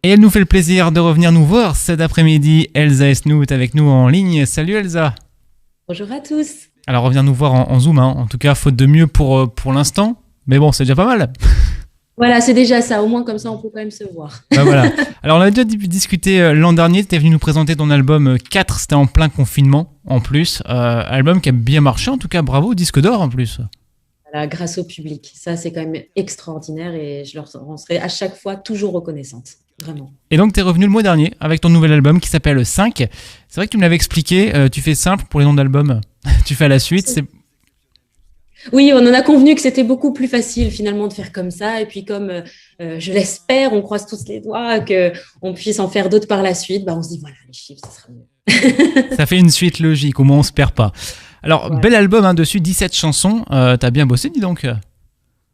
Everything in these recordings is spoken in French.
Et elle nous fait le plaisir de revenir nous voir cet après-midi. Elsa Esnou est avec nous en ligne. Salut Elsa. Bonjour à tous. Alors reviens nous voir en Zoom, hein. En tout cas, faute de mieux pour l'instant. Mais bon, c'est déjà pas mal. Voilà, c'est déjà ça. Au moins, comme ça, on peut quand même se voir. Bah voilà. Alors on a déjà discuté l'an dernier. Tu es venu nous présenter ton album 4. C'était en plein confinement en plus. Album qui a bien marché. En tout cas, bravo. Disque d'or en plus. Voilà, grâce au public. Ça, c'est quand même extraordinaire et je leur en serai à chaque fois toujours reconnaissante. Vraiment. Et donc, tu es revenu le mois dernier avec ton nouvel album qui s'appelle 5. C'est vrai que tu me l'avais expliqué. Tu fais simple pour les noms d'albums. Tu fais à la suite. Oui, on en a convenu que c'était beaucoup plus facile finalement de faire comme ça. Et puis comme je l'espère, on croise tous les doigts qu'on puisse en faire d'autres par la suite, bah, on se dit voilà, les chiffres, ça sera mieux. Ça fait une suite logique, au moins on se perd pas. Alors, Voilà. bel album, hein, dessus 17 chansons. T'as bien bossé, dis donc.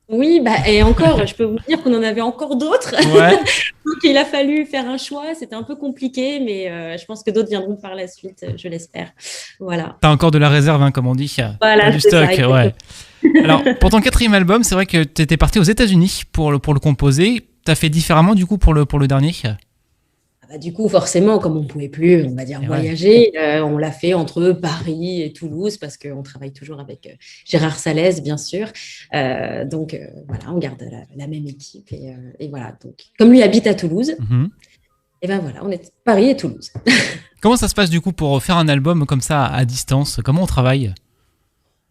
Oui, bah, et encore, je peux vous dire qu'on en avait encore d'autres. Ouais. Donc, il a fallu faire un choix. C'était un peu compliqué, mais je pense que d'autres viendront par la suite, je l'espère. Voilà. T'as encore de la réserve, hein, comme on dit. T'as Voilà, du c'est stock, ça, ouais. exactement. Alors, pour ton quatrième album, c'est vrai que t'étais parti aux États-Unis pour le composer. T'as fait différemment, du coup, pour le dernier. Bah, du coup, forcément, comme on ne pouvait plus, on va dire, Et ouais. voyager, on l'a fait entre Paris et Toulouse parce qu'on travaille toujours avec Gérard Salès, bien sûr. Voilà, on garde la même équipe. Et voilà, donc, comme lui habite à Toulouse, Mhm. et ben voilà, on est Paris et Toulouse. Comment ça se passe, du coup, pour faire un album comme ça à distance? Comment on travaille?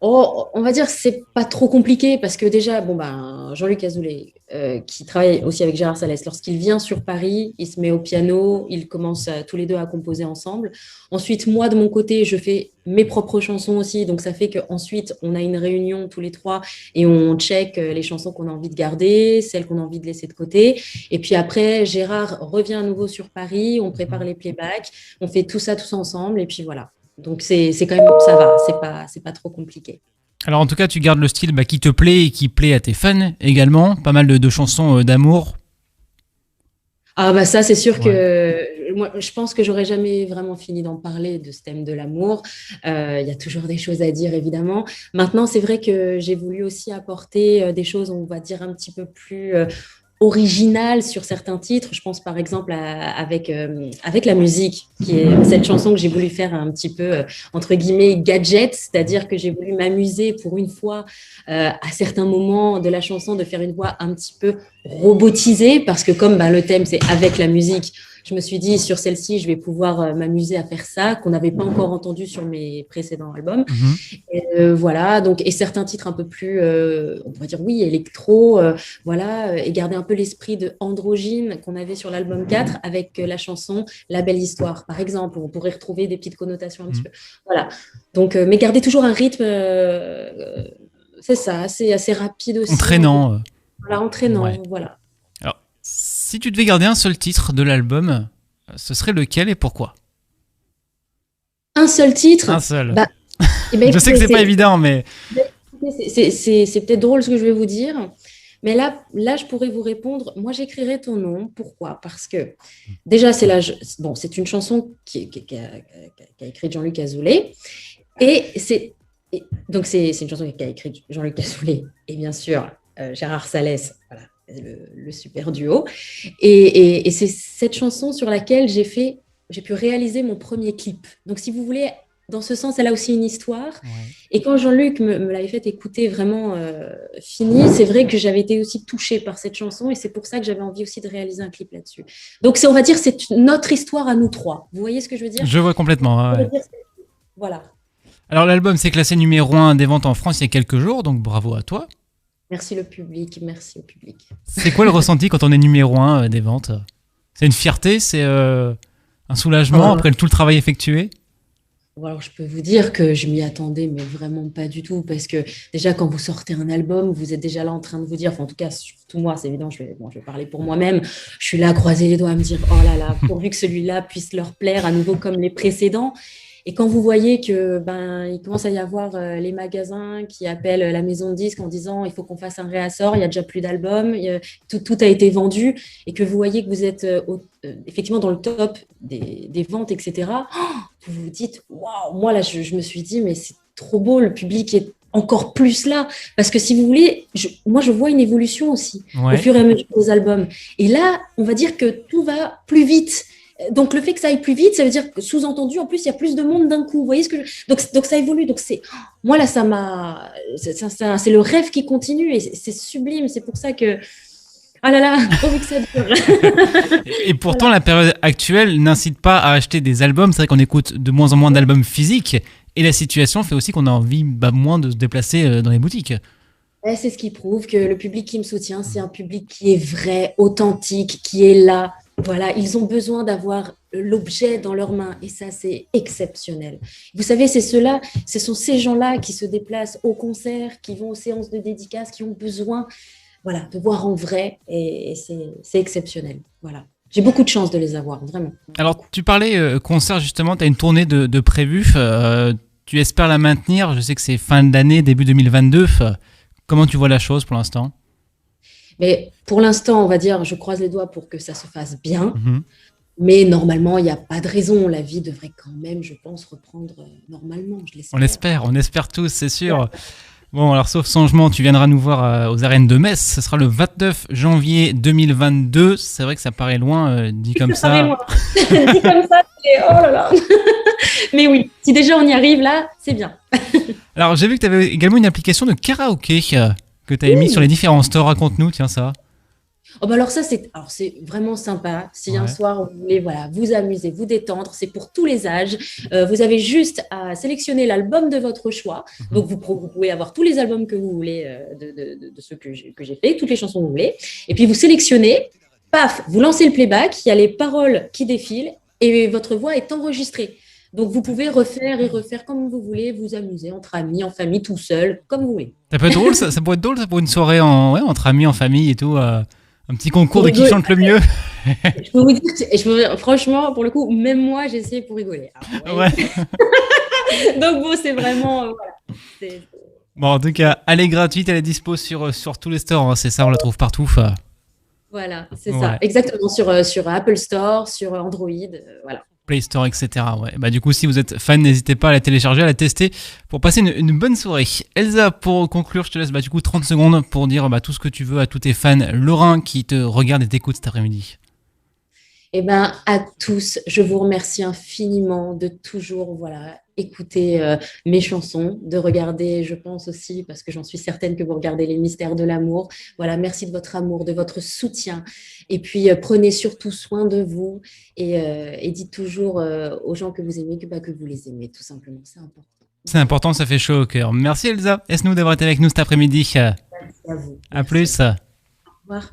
Oh, on va dire que c'est pas trop compliqué parce que déjà, bon ben, Jean-Luc Azoulay, qui travaille aussi avec Gérard Salès, lorsqu'il vient sur Paris, il se met au piano, ils commencent tous les deux à composer ensemble. Ensuite, moi, de mon côté, je fais mes propres chansons aussi, donc ça fait qu'ensuite, on a une réunion tous les trois et on check les chansons qu'on a envie de garder, celles qu'on a envie de laisser de côté. Et puis après, Gérard revient à nouveau sur Paris, on prépare les playbacks, on fait tout ça tous ensemble et puis voilà. Donc c'est quand même ça va, c'est pas trop compliqué. Alors, en tout cas, tu gardes le style qui te plaît et qui plaît à tes fans également. Pas mal de chansons d'amour. Ah bah ça c'est sûr Ouais. que moi je pense que j'aurais jamais vraiment fini d'en parler de ce thème de l'amour. Il y a toujours des choses à dire évidemment. Maintenant c'est vrai que j'ai voulu aussi apporter des choses on va dire un petit peu plus original sur certains titres. Je pense par exemple avec la musique, qui est cette chanson que j'ai voulu faire un petit peu, entre guillemets, gadget, c'est-à-dire que j'ai voulu m'amuser pour une fois, à certains moments de la chanson, de faire une voix un petit peu robotisée, parce que comme le thème, c'est avec la musique, je me suis dit, sur celle-ci, je vais pouvoir m'amuser à faire ça, qu'on n'avait pas encore entendu sur mes précédents albums. Mhm. Voilà, donc, et certains titres un peu plus, on pourrait dire oui, électro, voilà, et garder un peu l'esprit de androgyne qu'on avait sur l'album 4 avec la chanson La Belle Histoire, par exemple, où on pourrait retrouver des petites connotations un petit Mhm. peu. Voilà, donc, mais garder toujours un rythme, c'est ça, assez rapide aussi, un peu Entraînant. voilà, Ouais. entraînant, voilà. Alors, si tu devais garder un seul titre de l'album, ce serait lequel et pourquoi? Un seul titre, Un seul. bah, eh ben, Je sais que écoutez, c'est pas évident, mais c'est peut-être drôle ce que je vais vous dire, mais là, je pourrais vous répondre. Moi, j'écrirai ton nom. Pourquoi? Parce que déjà, bon, c'est une chanson qu'a écrite Jean-Luc Azoulay, et donc c'est une chanson qu'a écrite Jean-Luc Azoulay et bien sûr Gérard Salès, voilà, le super duo. Et c'est cette chanson sur laquelle j'ai pu réaliser mon premier clip. Donc, si vous voulez, dans ce sens, elle a aussi une histoire. ouais. Et quand Jean-Luc me l'avait fait écouter vraiment fini, c'est vrai que j'avais été aussi touchée par cette chanson et c'est pour ça que j'avais envie aussi de réaliser un clip là-dessus. Donc, on va dire, c'est notre histoire à nous trois. Vous voyez ce que je veux dire? Je vois complètement. Ouais. Voilà. Alors l'album s'est classé numéro 1 des ventes en France il y a quelques jours, donc bravo à toi. Merci le public, merci au public. C'est quoi le ressenti quand on est numéro 1 des ventes? C'est une fierté, c'est un soulagement Oh, après tout le travail effectué? bon, alors, je peux vous dire que je m'y attendais, mais vraiment pas du tout, parce que déjà, quand vous sortez un album, vous êtes déjà là en train de vous dire, enfin, en tout cas, surtout moi, c'est évident, je vais parler pour moi-même, je suis là à croiser les doigts à me dire, oh là là, pourvu que celui-là puisse leur plaire à nouveau comme les précédents. Et quand vous voyez que il commence à y avoir les magasins qui appellent la maison de disques en disant il faut qu'on fasse un réassort, il y a déjà plus d'albums, tout a été vendu, et que vous voyez que vous êtes effectivement dans le top des ventes, etc. Vous vous dites waouh, moi là je me suis dit mais c'est trop beau, le public est encore plus là. Parce que si vous voulez, moi, je vois une évolution aussi au fur et à mesure des albums. Et là, on va dire que tout va plus vite. Donc, le fait que ça aille plus vite, ça veut dire que, sous-entendu, en plus, il y a plus de monde d'un coup. Vous voyez ce que donc, ça évolue. Donc, moi, là, c'est le rêve qui continue et c'est sublime. C'est pour ça que, ah là là, trop que ça dure. Et pourtant, la période actuelle n'incite pas à acheter des albums. C'est vrai qu'on écoute de moins en moins d'albums physiques. Et la situation fait aussi qu'on a envie moins de se déplacer dans les boutiques. C'est ce qui prouve que le public qui me soutient, c'est un public qui est vrai, authentique, qui est là. Voilà, ils ont besoin d'avoir l'objet dans leurs mains et ça, c'est exceptionnel. Vous savez, ce sont ces gens-là qui se déplacent au concert, qui vont aux séances de dédicaces, qui ont besoin, voilà, de voir en vrai et c'est exceptionnel. Voilà. J'ai beaucoup de chance de les avoir, vraiment. Alors, tu parlais concert, justement, tu as une tournée de prévue. Tu espères la maintenir. Je sais que c'est fin d'année, début 2022. Comment tu vois la chose pour l'instant ? Mais pour l'instant, on va dire, je croise les doigts pour que ça se fasse bien. Mm-hmm. Mais normalement, il n'y a pas de raison. La vie devrait quand même, je pense, reprendre normalement. Je l'espère. On espère tous, c'est sûr. Ouais. Bon, alors sauf changement, tu viendras nous voir aux arènes de Metz. Ce sera le 29 janvier 2022. C'est vrai que ça paraît loin, dit comme ça. Paraît loin. Dit comme ça, c'est oh là là. Mais oui, si déjà on y arrive là, c'est bien. Alors, j'ai vu que tu avais également une application de karaoké que tu avais mis sur les différents stores. Raconte-nous, tiens ça. Oh bah alors ça, c'est vraiment sympa. Si un soir, vous voulez vous amuser, vous détendre, c'est pour tous les âges. Vous avez juste à sélectionner l'album de votre choix. Mm-hmm. Donc, vous pouvez avoir tous les albums que vous voulez de ceux que j'ai fait, toutes les chansons que vous voulez. Et puis, vous sélectionnez, paf, vous lancez le playback, il y a les paroles qui défilent et votre voix est enregistrée. Donc, vous pouvez refaire et refaire comme vous voulez, vous amuser entre amis, en famille, tout seul, comme vous voulez. Ça peut être drôle, ça pourrait être drôle ça, pour une soirée entre amis, en famille et tout. Un petit concours de qui chante le mieux. Je peux vous dire, franchement, pour le coup, même moi, j'ai essayé pour rigoler. Ouais. Donc bon, c'est vraiment... voilà. Bon, en tout cas, elle est gratuite, elle est dispo sur tous les stores. Hein, c'est ça, on la trouve partout. Voilà, c'est ça. Exactement, sur Apple Store, sur Android, voilà. Play Store, etc. Ouais. Bah, du coup, si vous êtes fan, n'hésitez pas à la télécharger, à la tester pour passer une bonne soirée. Elsa, pour conclure, je te laisse du coup 30 secondes pour dire tout ce que tu veux à tous tes fans lorrains qui te regardent et t'écoutent cet après-midi. Eh bien, à tous, je vous remercie infiniment de toujours écouter mes chansons, de regarder, je pense aussi, parce que j'en suis certaine que vous regardez Les Mystères de l'amour. Voilà, merci de votre amour, de votre soutien. Et puis, prenez surtout soin de vous et dites toujours aux gens que vous aimez que vous les aimez, tout simplement. C'est important. C'est important, ça fait chaud au cœur. Merci Elsa Esnou d'avoir été avec nous cet après-midi. Merci à vous. À plus. Au revoir.